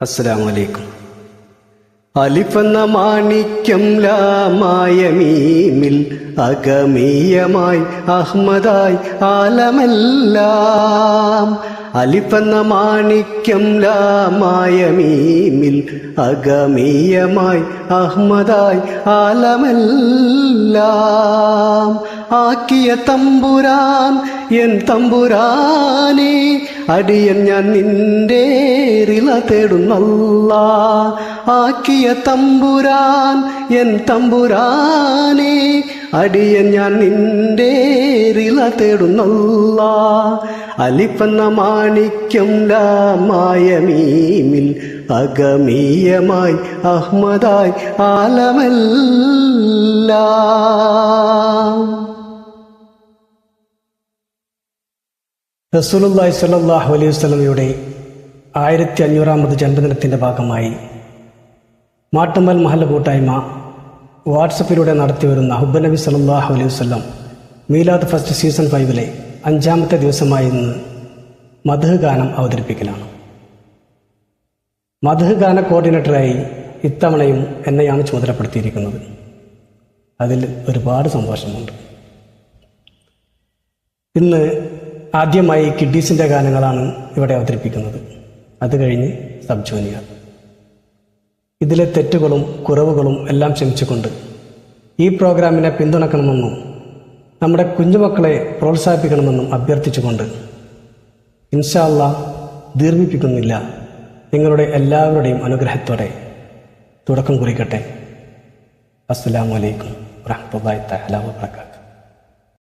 അസ്സലാമു അലൈക്കും. അലിഫെന്ന മാണിക്യം ലാമായ മീമിൽ അഗമീയമായി അഹ്മദായി ആലമെല്ലാം. അലിഫെന്ന മാണിക്യം ലാമായ മീമിൽ അഗമീയമായി അഹ്മദായി ആലമെല്ലാം. ആക്കിയ തമ്പുരാൻ എൻ തമ്പുരാനെ, അടിയൻ ഞാൻ നിന്റെ റിള തേടുന്നല്ലാ. ആക്കിയ തമ്പുരാൻ എൻ തമ്പുരാനെ, അടിയൻ ഞാൻ നിന്റെ റിള തേടുന്നല്ലാ. അലിഫെന്ന മാണിക്യം ലാമായ മീമിൽ അഗമീയമായി അഹ്മദായി ആലമെല്ലാം. റസൂലുള്ളാഹി സ്വല്ലല്ലാഹു അലൈഹി വസല്ലമയുടെ 1500ാമത് ജന്മദിനത്തിൻ്റെ ഭാഗമായി മാട്ടുമ്മൽ മഹല്ല് കൂട്ടായ്മ വാട്സപ്പിലൂടെ നടത്തിവരുന്ന ഹുബ്ബ് നബി സ്വല്ലല്ലാഹു അലൈഹി വസല്ലം മീലാദ് ഫസ്റ്റ് സീസൺ 5-ലെ 5ാമത്തെ ദിവസമായി ഇന്ന് മദ്ഹ് ഗാനം അവതരിപ്പിക്കലാണ്. മദ്ഹ് ഗാന കോർഡിനേറ്ററായി ഇത്തവണയും എന്നെയാണ് ചുമതലപ്പെടുത്തിയിരിക്കുന്നത്. അതിൽ ഒരുപാട് സന്തോഷമുണ്ട്. ഇന്ന് ആദ്യമായി കിഡ്ഡീസിൻ്റെ ഗാനങ്ങളാണ് ഇവിടെ അവതരിപ്പിക്കുന്നത്. അത് കഴിഞ്ഞ് സബ് ജൂനിയർ. ഇതിലെ തെറ്റുകളും കുറവുകളും എല്ലാം ക്ഷമിച്ചുകൊണ്ട് ഈ പ്രോഗ്രാമിനെ പിന്തുണക്കണമെന്നും നമ്മുടെ കുഞ്ഞുമക്കളെ പ്രോത്സാഹിപ്പിക്കണമെന്നും അഭ്യർത്ഥിച്ചുകൊണ്ട് ഇൻഷാ അല്ലാഹ് ദീർഘിപ്പിക്കുന്നില്ല, നിങ്ങളുടെ എല്ലാവരുടെയും അനുഗ്രഹത്തോടെ തുടക്കം കുറിക്കട്ടെ. അസ്സലാമു അലൈക്കും വറഹ്മത്തുള്ളാഹി തആല വബറകാതുഹു.